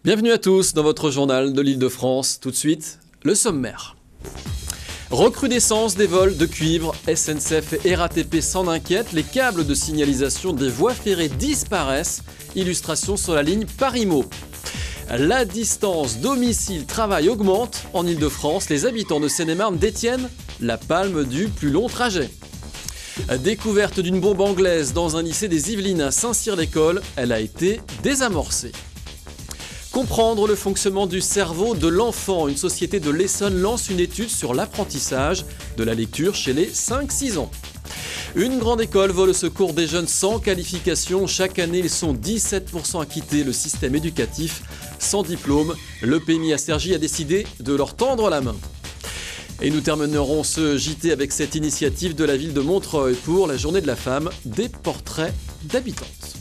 Bienvenue à tous dans votre journal de l'Île-de-France. Tout de suite, le sommaire. Recrudescence des vols de cuivre, SNCF et RATP s'en inquiètent, les câbles de signalisation des voies ferrées disparaissent. Illustration sur la ligne Paris-Meaux. La distance domicile-travail augmente en Île-de-France. Les habitants de Seine-et-Marne détiennent la palme du plus long trajet. Découverte d'une bombe anglaise dans un lycée des Yvelines à Saint-Cyr-l'École, elle a été désamorcée. Comprendre le fonctionnement du cerveau de l'enfant. Une société de l'Essonne lance une étude sur l'apprentissage de la lecture chez les 5-6 ans. Une grande école vole au secours des jeunes sans qualification. Chaque année, ils sont 17% à quitter le système éducatif sans diplôme. Le PMI à Cergy a décidé de leur tendre la main. Et nous terminerons ce JT avec cette initiative de la ville de Montreuil pour la journée de la femme, des portraits d'habitantes.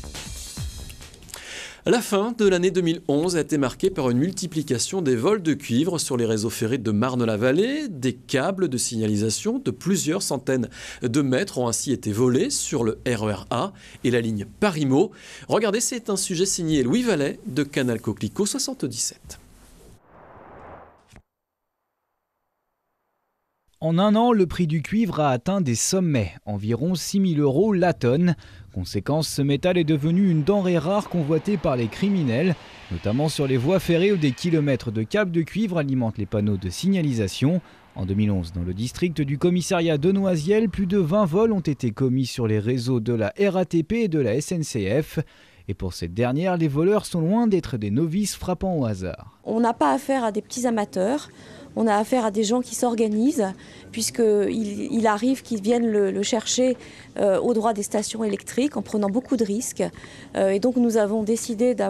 La fin de l'année 2011 a été marquée par une multiplication des vols de cuivre sur les réseaux ferrés de Marne-la-Vallée. Des câbles de signalisation de plusieurs centaines de mètres ont ainsi été volés sur le RER A et la ligne Paris-Meaux. Regardez, c'est un sujet signé Louis Vallet de Canal Coquelicot 77. En un an, le prix du cuivre a atteint des sommets, environ 6 000 € la tonne. Conséquence, ce métal est devenu une denrée rare convoitée par les criminels, notamment sur les voies ferrées où des kilomètres de câbles de cuivre alimentent les panneaux de signalisation. En 2011, dans le district du commissariat de Noisiel, plus de 20 vols ont été commis sur les réseaux de la RATP et de la SNCF. Et pour cette dernière, les voleurs sont loin d'être des novices frappant au hasard. On n'a pas affaire à des petits amateurs. On a affaire à des gens qui s'organisent, puisqu'il arrive qu'ils viennent le chercher au droit des stations électriques en prenant beaucoup de risques. Et donc nous avons décidé de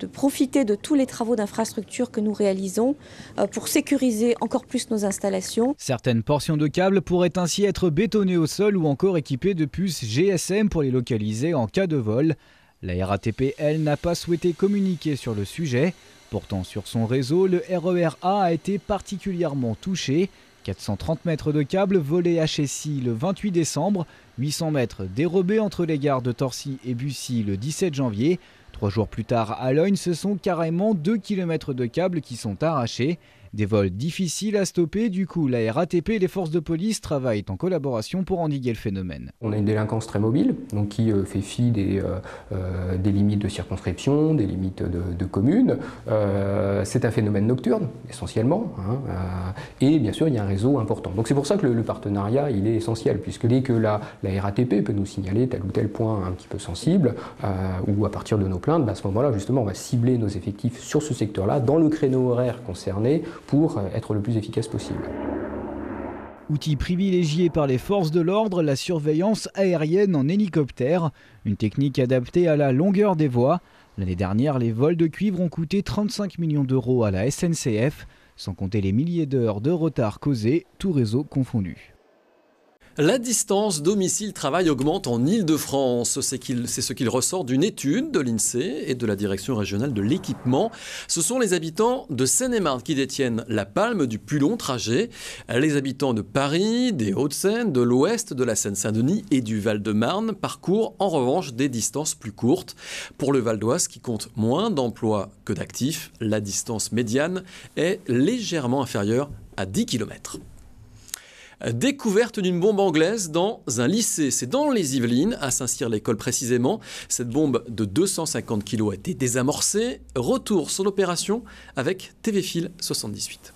profiter de tous les travaux d'infrastructure que nous réalisons pour sécuriser encore plus nos installations. Certaines portions de câbles pourraient ainsi être bétonnées au sol ou encore équipées de puces GSM pour les localiser en cas de vol. La RATP, elle, n'a pas souhaité communiquer sur le sujet. Pourtant, sur son réseau, le RER A a été particulièrement touché. 430 mètres de câbles volés à Chessy le 28 décembre, 800 mètres dérobés entre les gares de Torcy et Bussy le 17 janvier. 3 jours plus tard, à Logne, ce sont carrément 2 km de câbles qui sont arrachés. Des vols difficiles à stopper, du coup la RATP et les forces de police travaillent en collaboration pour endiguer le phénomène. On a une délinquance très mobile, donc qui fait fi des limites de circonscription, des limites de communes. C'est un phénomène nocturne, essentiellement, et bien sûr il y a un réseau important. Donc c'est pour ça que le partenariat il est essentiel, puisque dès que la RATP peut nous signaler tel ou tel point un petit peu sensible, ou à partir de nos plaintes, à ce moment-là justement on va cibler nos effectifs sur ce secteur-là, dans le créneau horaire concerné, pour être le plus efficace possible. Outil privilégié par les forces de l'ordre, la surveillance aérienne en hélicoptère, une technique adaptée à la longueur des voies. L'année dernière, les vols de cuivre ont coûté 35 millions € à la SNCF, sans compter les milliers d'heures de retard causés, tout réseau confondu. La distance domicile-travail augmente en Île-de-France. C'est ce qu'il ressort d'une étude de l'INSEE et de la Direction régionale de l'équipement. Ce sont les habitants de Seine-et-Marne qui détiennent la palme du plus long trajet. Les habitants de Paris, des Hauts-de-Seine, de l'Ouest, de la Seine-Saint-Denis et du Val-de-Marne parcourent en revanche des distances plus courtes. Pour le Val d'Oise, qui compte moins d'emplois que d'actifs, la distance médiane est légèrement inférieure à 10 km. Découverte d'une bombe anglaise dans un lycée. C'est dans les Yvelines, à Saint-Cyr-l'École précisément. Cette bombe de 250 kg a été désamorcée. Retour sur l'opération avec TV Fil 78.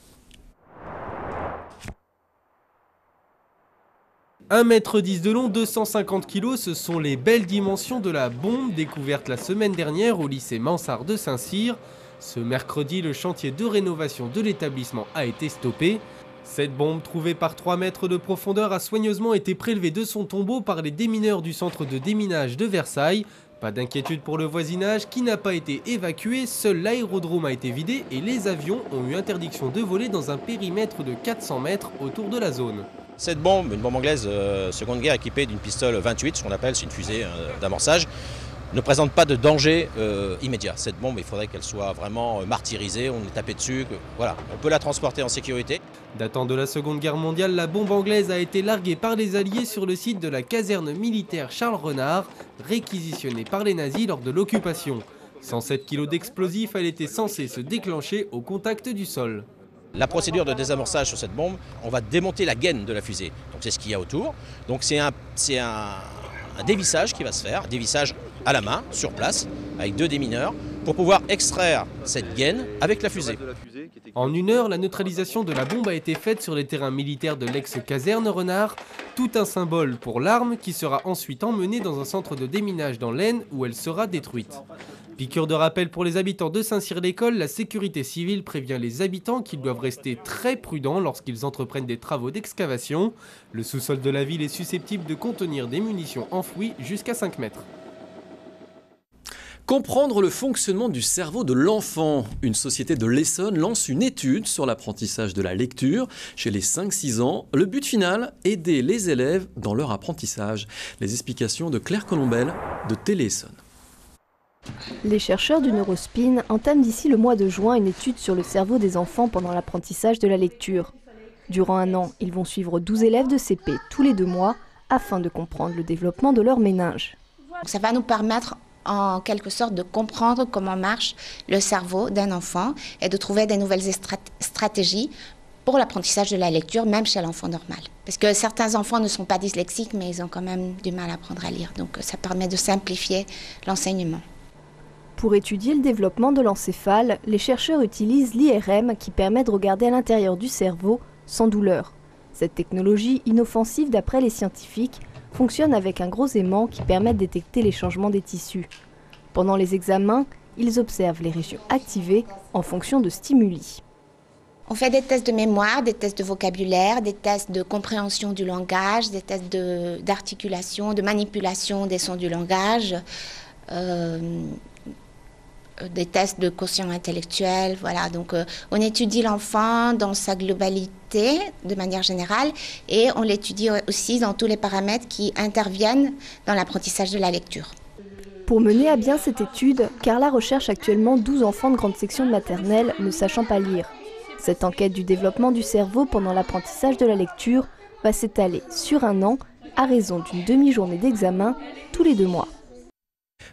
1,10 m de long, 250 kg, ce sont les belles dimensions de la bombe découverte la semaine dernière au lycée Mansart de Saint-Cyr. Ce mercredi, le chantier de rénovation de l'établissement a été stoppé. Cette bombe, trouvée par 3 mètres de profondeur, a soigneusement été prélevée de son tombeau par les démineurs du centre de déminage de Versailles. Pas d'inquiétude pour le voisinage qui n'a pas été évacué, seul l'aérodrome a été vidé et les avions ont eu interdiction de voler dans un périmètre de 400 mètres autour de la zone. Cette bombe, une bombe anglaise seconde guerre équipée d'une pistole 28, ce qu'on appelle, c'est une fusée d'amorçage, ne présente pas de danger immédiat. Cette bombe, il faudrait qu'elle soit vraiment martyrisée, on est tapé dessus, voilà, on peut la transporter en sécurité. Datant de la Seconde Guerre mondiale, la bombe anglaise a été larguée par les Alliés sur le site de la caserne militaire Charles Renard, réquisitionnée par les nazis lors de l'occupation. 107 kg d'explosifs, elle était censée se déclencher au contact du sol. La procédure de désamorçage sur cette bombe, on va démonter la gaine de la fusée. Donc c'est ce qu'il y a autour. Donc c'est un dévissage qui va se faire, dévissage à la main, sur place, avec 2 démineurs, pour pouvoir extraire cette gaine avec la fusée. En 1 heure, la neutralisation de la bombe a été faite sur les terrains militaires de l'ex-caserne Renard, tout un symbole pour l'arme qui sera ensuite emmenée dans un centre de déminage dans l'Aisne où elle sera détruite. Piqûre de rappel pour les habitants de Saint-Cyr-l'École, la sécurité civile prévient les habitants qu'ils doivent rester très prudents lorsqu'ils entreprennent des travaux d'excavation. Le sous-sol de la ville est susceptible de contenir des munitions enfouies jusqu'à 5 mètres. Comprendre le fonctionnement du cerveau de l'enfant. Une société de l'Essonne lance une étude sur l'apprentissage de la lecture chez les 5-6 ans. Le but final, aider les élèves dans leur apprentissage. Les explications de Claire Colombel de Télé Essonne. Les chercheurs du Neurospin entament d'ici le mois de juin une étude sur le cerveau des enfants pendant l'apprentissage de la lecture. Durant 1 an, ils vont suivre 12 élèves de CP tous les 2 mois afin de comprendre le développement de leur méninge. Ça va nous permettre en quelque sorte de comprendre comment marche le cerveau d'un enfant et de trouver des nouvelles stratégies pour l'apprentissage de la lecture, même chez l'enfant normal. Parce que certains enfants ne sont pas dyslexiques, mais ils ont quand même du mal à apprendre à lire. Donc ça permet de simplifier l'enseignement. Pour étudier le développement de l'encéphale, les chercheurs utilisent l'IRM qui permet de regarder à l'intérieur du cerveau sans douleur. Cette technologie, inoffensive d'après les scientifiques, fonctionne avec un gros aimant qui permet de détecter les changements des tissus. Pendant les examens, ils observent les régions activées en fonction de stimuli. On fait des tests de mémoire, des tests de vocabulaire, des tests de compréhension du langage, des tests d'articulation, de manipulation des sons du langage, des tests de quotient intellectuel. Voilà. Donc, on étudie l'enfant dans sa globalité, de manière générale, et on l'étudie aussi dans tous les paramètres qui interviennent dans l'apprentissage de la lecture. Pour mener à bien cette étude, Carla recherche actuellement 12 enfants de grande section de maternelle ne sachant pas lire. Cette enquête du développement du cerveau pendant l'apprentissage de la lecture va s'étaler sur 1 an à raison d'une demi-journée d'examen tous les 2 mois.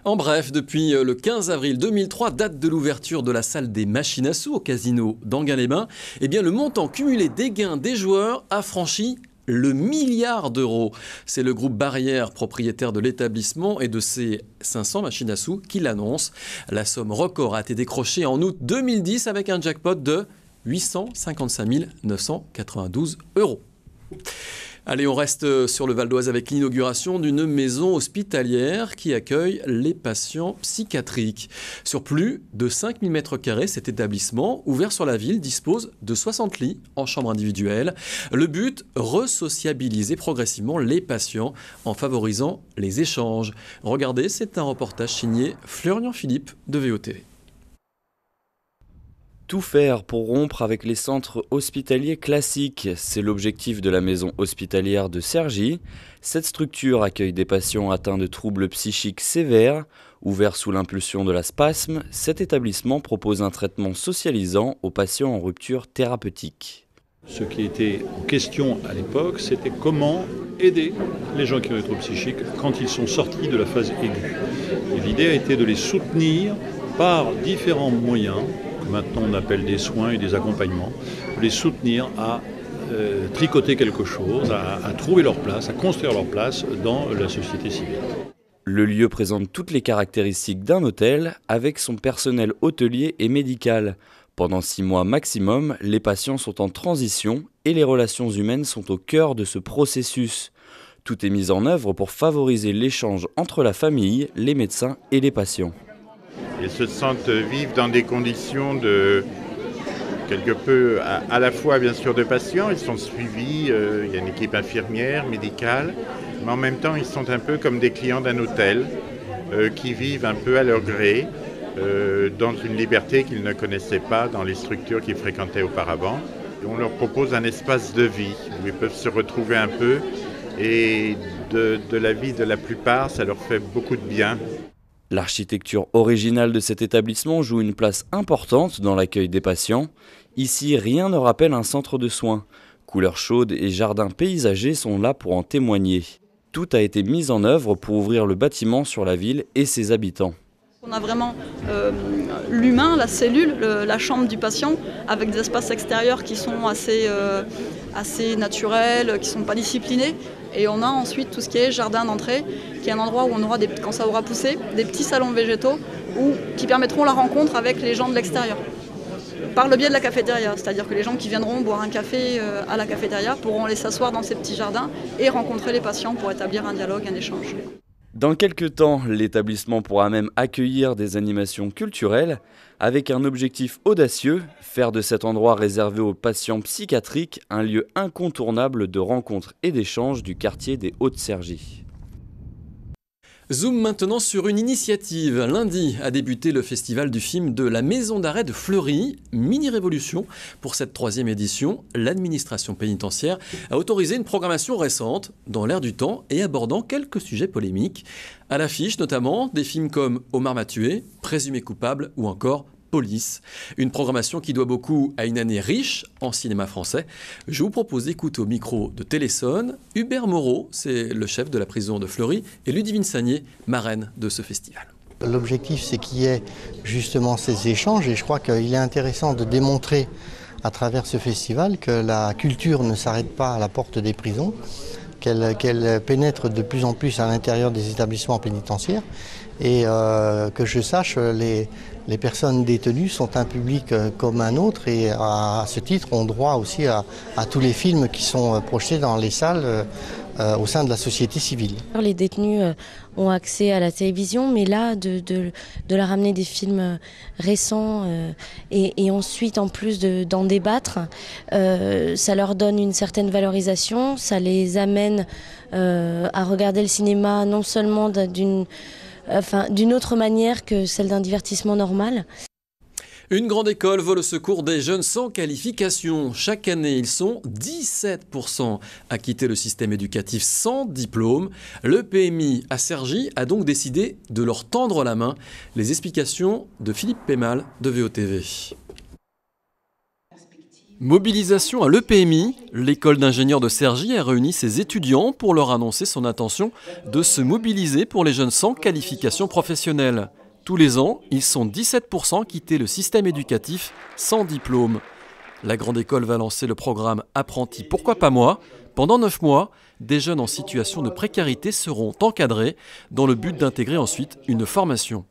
En bref, depuis le 15 avril 2003, date de l'ouverture de la salle des machines à sous au casino d'Enghien-les-Bains, le montant cumulé des gains des joueurs a franchi le 1 milliard d'euros. C'est le groupe Barrière, propriétaire de l'établissement et de ses 500 machines à sous, qui l'annonce. La somme record a été décrochée en août 2010 avec un jackpot de 855 992 euros. Allez, on reste sur le Val d'Oise avec l'inauguration d'une maison hospitalière qui accueille les patients psychiatriques. Sur plus de 5000 m², cet établissement, ouvert sur la ville, dispose de 60 lits en chambre individuelle. Le but, resociabiliser progressivement les patients en favorisant les échanges. Regardez, c'est un reportage signé Florian Philippe de VOTV. Tout faire pour rompre avec les centres hospitaliers classiques, c'est l'objectif de la maison hospitalière de Cergy. Cette structure accueille des patients atteints de troubles psychiques sévères. Ouvert sous l'impulsion de la SPASM, cet établissement propose un traitement socialisant aux patients en rupture thérapeutique. Ce qui était en question à l'époque, c'était comment aider les gens qui ont des troubles psychiques quand ils sont sortis de la phase aiguë. Et l'idée a été de les soutenir par différents moyens, maintenant on appelle des soins et des accompagnements, pour les soutenir à tricoter quelque chose, à trouver leur place, à construire leur place dans la société civile. Le lieu présente toutes les caractéristiques d'un hôtel avec son personnel hôtelier et médical. Pendant 6 mois maximum, les patients sont en transition et les relations humaines sont au cœur de ce processus. Tout est mis en œuvre pour favoriser l'échange entre la famille, les médecins et les patients. Ils se sentent vivre dans des conditions de quelque peu à la fois bien sûr de patients, ils sont suivis, il y a une équipe infirmière, médicale, mais en même temps ils sont un peu comme des clients d'un hôtel qui vivent un peu à leur gré, dans une liberté qu'ils ne connaissaient pas dans les structures qu'ils fréquentaient auparavant. Et on leur propose un espace de vie où ils peuvent se retrouver un peu et de la vie de la plupart, ça leur fait beaucoup de bien. L'architecture originale de cet établissement joue une place importante dans l'accueil des patients. Ici, rien ne rappelle un centre de soins. Couleurs chaudes et jardins paysagers sont là pour en témoigner. Tout a été mis en œuvre pour ouvrir le bâtiment sur la ville et ses habitants. On a vraiment l'humain, la cellule, la chambre du patient, avec des espaces extérieurs qui sont assez naturels, qui ne sont pas disciplinés. Et on a ensuite tout ce qui est jardin d'entrée, qui est un endroit où on aura, quand ça aura poussé, des petits salons végétaux qui permettront la rencontre avec les gens de l'extérieur. Par le biais de la cafétéria, c'est-à-dire que les gens qui viendront boire un café à la cafétéria pourront aller s'asseoir dans ces petits jardins et rencontrer les patients pour établir un dialogue, un échange. Dans quelques temps, l'établissement pourra même accueillir des animations culturelles avec un objectif audacieux, faire de cet endroit réservé aux patients psychiatriques un lieu incontournable de rencontres et d'échanges du quartier des Hautes-Cergies. Zoom maintenant sur une initiative. Lundi a débuté le festival du film de la Maison d'arrêt de Fleury. Mini-révolution. Pour cette 3e édition, l'administration pénitentiaire a autorisé une programmation récente, dans l'air du temps et abordant quelques sujets polémiques. À l'affiche notamment des films comme Omar m'a tué, Présumé coupable ou encore Police. Une programmation qui doit beaucoup à une année riche en cinéma français. Je vous propose d'écouter au micro de Téléson Hubert Moreau, c'est le chef de la prison de Fleury, et Ludivine Sagné, marraine de ce festival. L'objectif, c'est qu'il y ait justement ces échanges et je crois qu'il est intéressant de démontrer à travers ce festival que la culture ne s'arrête pas à la porte des prisons, qu'elle pénètre de plus en plus à l'intérieur des établissements pénitentiaires et que je sache, les personnes détenues sont un public comme un autre et à ce titre ont droit aussi à tous les films qui sont projetés dans les salles au sein de la société civile. Les détenus ont accès à la télévision, mais là, de leur amener des films récents et ensuite, en plus d'en débattre, ça leur donne une certaine valorisation, ça les amène à regarder le cinéma non seulement d'une autre manière que celle d'un divertissement normal. Une grande école vole au secours des jeunes sans qualification. Chaque année, ils sont 17% à quitter le système éducatif sans diplôme. Le PMI à Cergy a donc décidé de leur tendre la main. Les explications de Philippe Pémal de VOTV. Mobilisation à l'EPMI, l'école d'ingénieurs de Cergy a réuni ses étudiants pour leur annoncer son intention de se mobiliser pour les jeunes sans qualification professionnelle. Tous les ans, ils sont 17% à quitter le système éducatif sans diplôme. La grande école va lancer le programme Apprenti Pourquoi pas moi ? Pendant 9 mois, des jeunes en situation de précarité seront encadrés dans le but d'intégrer ensuite une formation.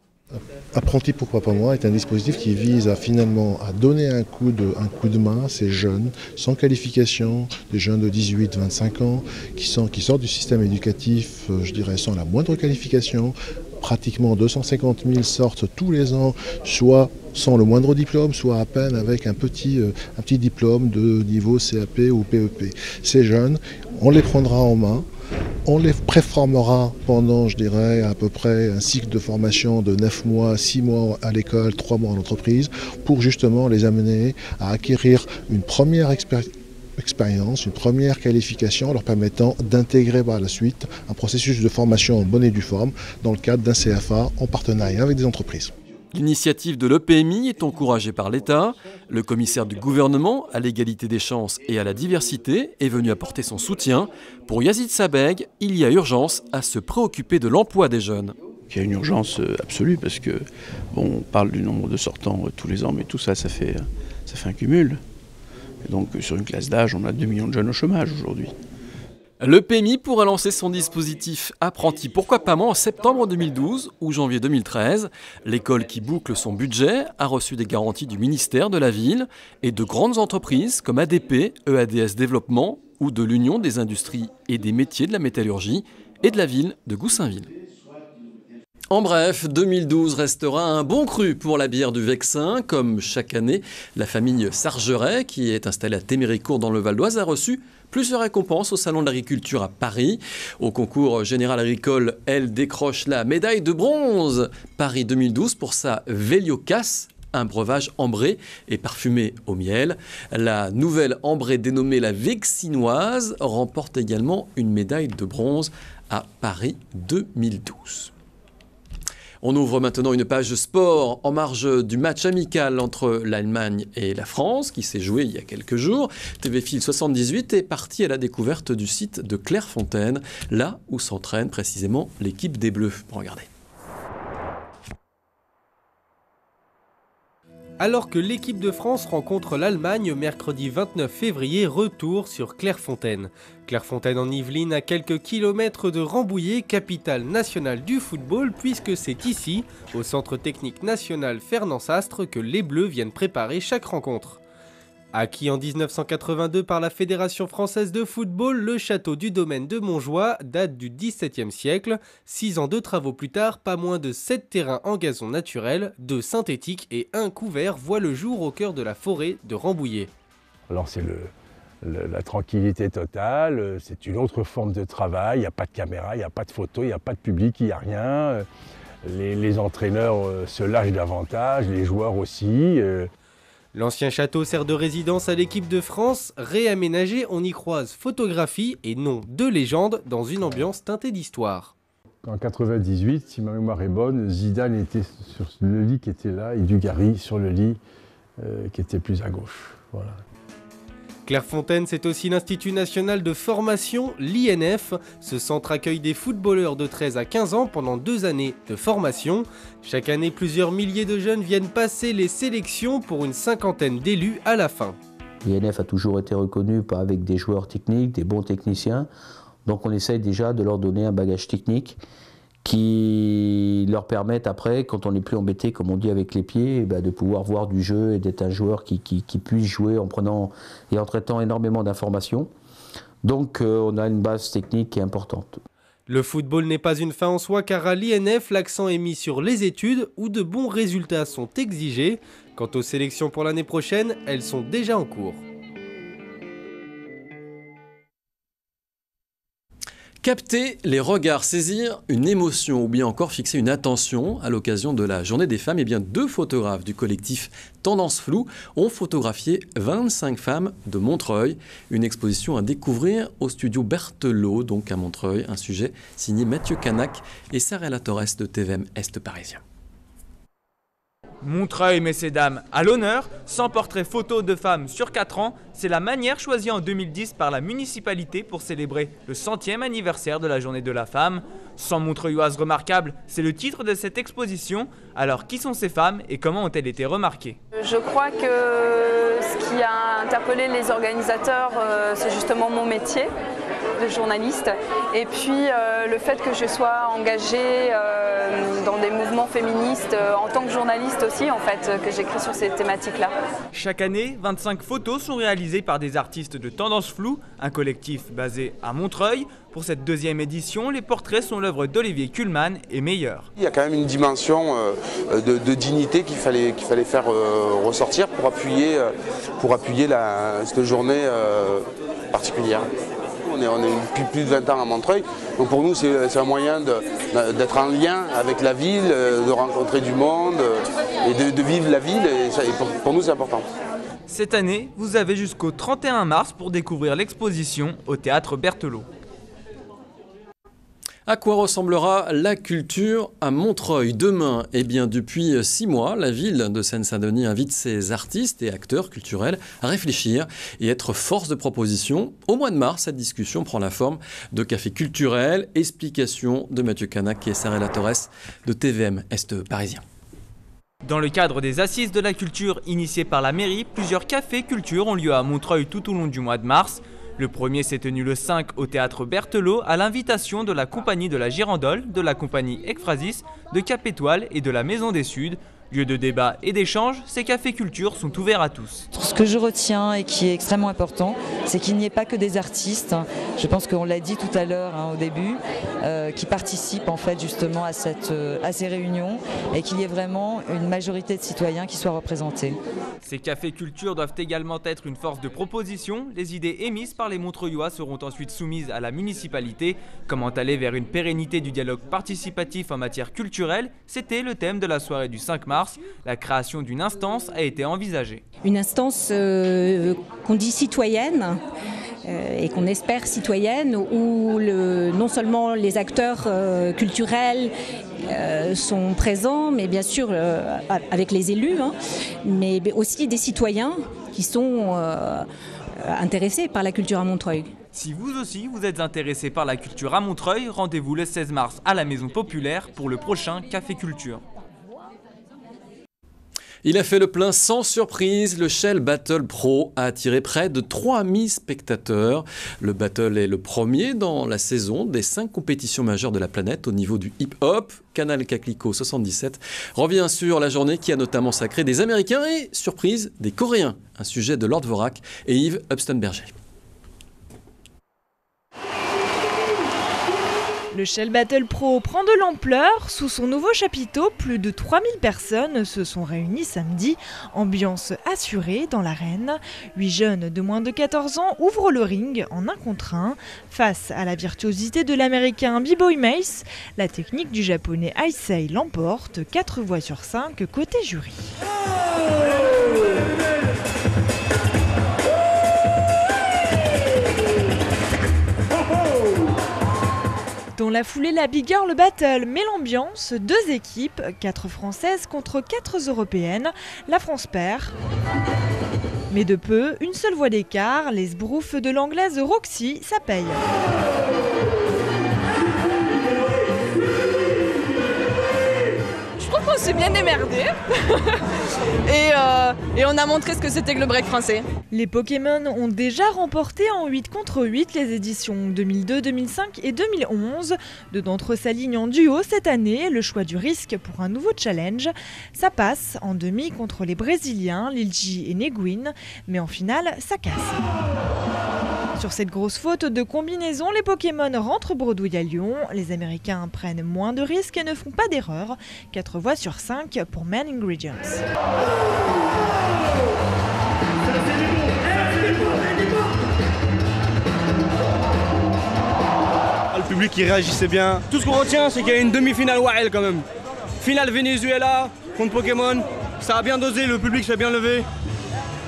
Apprenti Pourquoi pas moi est un dispositif qui vise finalement à donner un coup de main à ces jeunes sans qualification, des jeunes de 18-25 ans qui sortent du système éducatif, je dirais sans la moindre qualification. Pratiquement 250 000 sortent tous les ans, soit sans le moindre diplôme, soit à peine avec un petit diplôme de niveau CAP ou PEP. Ces jeunes, on les prendra en main. On les préformera pendant, je dirais, à peu près un cycle de formation de 9 mois, 6 mois à l'école, 3 mois en entreprise, pour justement les amener à acquérir une première expérience, une première qualification leur permettant d'intégrer par la suite un processus de formation en bonne et due forme dans le cadre d'un CFA en partenariat avec des entreprises. L'initiative de l'EPMI est encouragée par l'État. Le commissaire du gouvernement à l'égalité des chances et à la diversité est venu apporter son soutien. Pour Yazid Sabeg, il y a urgence à se préoccuper de l'emploi des jeunes. Il y a une urgence absolue parce que, on parle du nombre de sortants tous les ans, mais tout ça, ça fait un cumul. Et donc sur une classe d'âge, on a 2 millions de jeunes au chômage aujourd'hui. Le PMI pourra lancer son dispositif Apprenti Pourquoi pas moi en septembre 2012 ou janvier 2013. L'école qui boucle son budget a reçu des garanties du ministère de la Ville et de grandes entreprises comme ADP, EADS Développement ou de l'Union des industries et des métiers de la métallurgie et de la ville de Goussainville. En bref, 2012 restera un bon cru pour la bière du Vexin. Comme chaque année, la famille Sargeret, qui est installée à Téméricourt dans le Val d'Oise, a reçu plusieurs récompenses au Salon de l'Agriculture à Paris. Au concours général agricole, elle décroche la médaille de bronze Paris 2012 pour sa Véliocas, un breuvage ambré et parfumé au miel. La nouvelle ambrée dénommée la Vexinoise remporte également une médaille de bronze à Paris 2012. On ouvre maintenant une page sport en marge du match amical entre l'Allemagne et la France qui s'est joué il y a quelques jours. TV Fil 78 est parti à la découverte du site de Clairefontaine, là où s'entraîne précisément l'équipe des Bleus. Regardez. Alors que l'équipe de France rencontre l'Allemagne mercredi 29 février, retour sur Clairefontaine. Clairefontaine en Yvelines, à quelques kilomètres de Rambouillet, capitale nationale du football, puisque c'est ici, au Centre technique national Fernand Sastre, que les Bleus viennent préparer chaque rencontre. Acquis en 1982 par la Fédération française de football, le château du domaine de Montjoie date du XVIIe siècle. 6 ans de travaux plus tard, pas moins de 7 terrains en gazon naturel, 2 synthétiques et 1 couvert voient le jour au cœur de la forêt de Rambouillet. Alors c'est la tranquillité totale, c'est une autre forme de travail, il n'y a pas de caméra, il n'y a pas de photo, il n'y a pas de public, il n'y a rien. Les entraîneurs se lâchent davantage, les joueurs aussi. L'ancien château sert de résidence à l'équipe de France. Réaménagé, on y croise photographie et nom de légende dans une ambiance teintée d'histoire. En 98, si ma mémoire est bonne, Zidane était sur le lit qui était là et Dugarry sur le lit qui était plus à gauche. Voilà. Clairefontaine, c'est aussi l'Institut national de formation, l'INF. Ce centre accueille des footballeurs de 13 à 15 ans pendant 2 années de formation. Chaque année, plusieurs milliers de jeunes viennent passer les sélections pour une 50aine d'élus à la fin. L'INF a toujours été reconnu avec des joueurs techniques, des bons techniciens. Donc on essaye déjà de leur donner un bagage technique qui leur permettent après, quand on n'est plus embêté, comme on dit, avec les pieds, de pouvoir voir du jeu et d'être un joueur qui puisse jouer en prenant et en traitant énormément d'informations. Donc on a une base technique qui est importante. Le football n'est pas une fin en soi car à l'INF, l'accent est mis sur les études où de bons résultats sont exigés. Quant aux sélections pour l'année prochaine, elles sont déjà en cours. Capter les regards, saisir une émotion ou bien encore fixer une attention à l'occasion de la Journée des femmes, et bien 2 photographes du collectif Tendance Floue ont photographié 25 femmes de Montreuil. Une exposition à découvrir au studio Berthelot, donc à Montreuil, un sujet signé Mathieu Canac et Sarah Torres de TVM Est Parisien. Montreuil, messieurs dames, à l'honneur, sans portrait photo de femmes sur 4 ans, c'est la manière choisie en 2010 par la municipalité pour célébrer le 100e anniversaire de la Journée de la Femme. 100 Montreuilloises remarquables, c'est le titre de cette exposition. Alors, qui sont ces femmes et comment ont-elles été remarquées? Je crois que ce qui a interpellé les organisateurs, c'est justement mon métier de journaliste et puis le fait que je sois engagée dans des mouvements féministes en tant que journaliste aussi, en fait, que j'écris sur ces thématiques-là. Chaque année, 25 photos sont réalisées par des artistes de Tendance Floue, un collectif basé à Montreuil. Pour cette 2e édition, les portraits sont l'œuvre d'Olivier Kuhlmann et Meyer. Il y a quand même une dimension de dignité qu'il fallait faire ressortir pour appuyer cette journée particulière. On est depuis plus de 20 ans à Montreuil, donc pour nous c'est un moyen d'être en lien avec la ville, de rencontrer du monde et de vivre la ville, et pour nous c'est important. Cette année, vous avez jusqu'au 31 mars pour découvrir l'exposition au Théâtre Berthelot. À quoi ressemblera la culture à Montreuil demain? Eh bien, depuis 6 mois, la ville de Seine-Saint-Denis invite ses artistes et acteurs culturels à réfléchir et être force de proposition. Au mois de mars, cette discussion prend la forme de café culturel. Explication de Mathieu Canac et Sarah Torres de TVM Est Parisien. Dans le cadre des Assises de la culture initiées par la mairie, plusieurs cafés culture ont lieu à Montreuil tout au long du mois de mars. Le premier s'est tenu le 5 au Théâtre Berthelot à l'invitation de la Compagnie de la Girandole, de la Compagnie Ekphrasis, de Cap Étoile et de la Maison des Suds. Lieu de débat et d'échange, ces cafés culture sont ouverts à tous. Ce que je retiens et qui est extrêmement important, c'est qu'il n'y ait pas que des artistes, je pense qu'on l'a dit tout à l'heure au début, qui participent en fait justement à ces réunions et qu'il y ait vraiment une majorité de citoyens qui soient représentés. Ces cafés culture doivent également être une force de proposition. Les idées émises par les Montreuillois seront ensuite soumises à la municipalité. Comment aller vers une pérennité du dialogue participatif en matière culturelle, c'était le thème de la soirée du 5 mars. La création d'une instance a été envisagée. Une instance qu'on dit citoyenne et qu'on espère citoyenne, où non seulement les acteurs culturels sont présents, mais bien sûr avec les élus, mais aussi des citoyens qui sont intéressés par la culture à Montreuil. Si vous aussi vous êtes intéressé par la culture à Montreuil, rendez-vous le 16 mars à la Maison Populaire pour le prochain Café Culture. Il a fait le plein sans surprise. Le Shell Battle Pro a attiré près de 3000 spectateurs. Le Battle est le premier dans la saison des 5 compétitions majeures de la planète au niveau du hip-hop. Canal Caclico 77 revient sur la journée qui a notamment sacré des Américains et, surprise, des Coréens. Un sujet de Lord Vorak et Yves Upston-Berger. Le Shell Battle Pro prend de l'ampleur. Sous son nouveau chapiteau, plus de 3000 personnes se sont réunies samedi. Ambiance assurée dans l'arène. 8 jeunes de moins de 14 ans ouvrent le ring en 1 contre 1. Face à la virtuosité de l'américain B-Boy Mace, la technique du japonais Issei l'emporte. 4 voix sur 5 côté jury. Dans la foulée, la Big Girl Battle met l'ambiance. 2 équipes, 4 françaises contre 4 européennes. La France perd. Mais de peu, une seule voix d'écart. Les sbroufs de l'anglaise Roxy, ça paye. Je trouve qu'on s'est bien démerdé et on a montré ce que c'était que le break français. Les Pokémon ont déjà remporté en 8 contre 8 les éditions 2002, 2005 et 2011. 2 d'entre eux s'alignent en duo cette année, le choix du risque pour un nouveau challenge. Ça passe en demi contre les Brésiliens, Lilji et Neguin, mais en finale, ça casse. Sur cette grosse faute de combinaison, les Pokémon rentrent bredouille à Lyon. Les Américains prennent moins de risques et ne font pas d'erreur. 4 voix sur 5 pour Man Ingredients. Le public qui réagissait bien. Tout ce qu'on retient, c'est qu'il y a une demi-finale Wael quand même. Finale Venezuela contre Pokémon. Ça a bien dosé, le public s'est bien levé.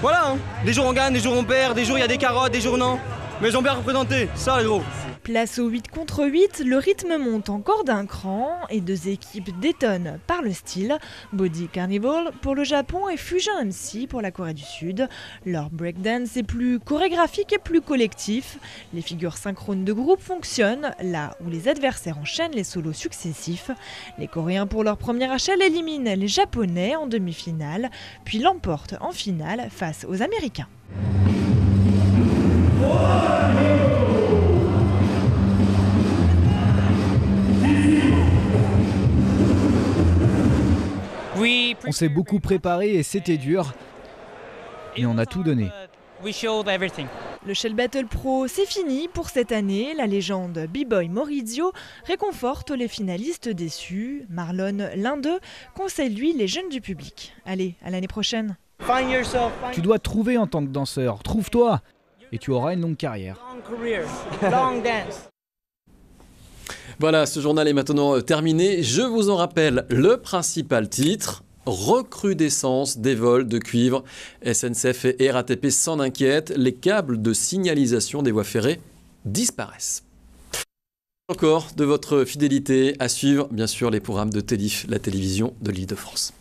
Voilà, hein. Des jours on gagne, des jours on perd, des jours il y a des carottes, des jours non. Mais ils ont bien représenté, ça les gros. Place au 8 contre 8, le rythme monte encore d'un cran et 2 équipes détonnent par le style. Body Carnival pour le Japon et Fusion MC pour la Corée du Sud. Leur breakdance est plus chorégraphique et plus collectif. Les figures synchrones de groupe fonctionnent là où les adversaires enchaînent les solos successifs. Les Coréens pour leur première HL éliminent les Japonais en demi-finale, puis l'emportent en finale face aux Américains. On s'est beaucoup préparé et c'était dur, et on a tout donné. Le Shell Battle Pro, c'est fini pour cette année. La légende B-Boy Maurizio réconforte les finalistes déçus. Marlon, l'un d'eux, conseille lui les jeunes du public. Allez, à l'année prochaine. Tu dois te trouver en tant que danseur, trouve-toi, et tu auras une longue carrière. Voilà, ce journal est maintenant terminé. Je vous en rappelle le principal titre. Recrudescence des vols de cuivre. SNCF et RATP s'en inquiètent. Les câbles de signalisation des voies ferrées disparaissent. Encore de votre fidélité à suivre, bien sûr, les programmes de TELIF, la télévision de l'Île-de-France.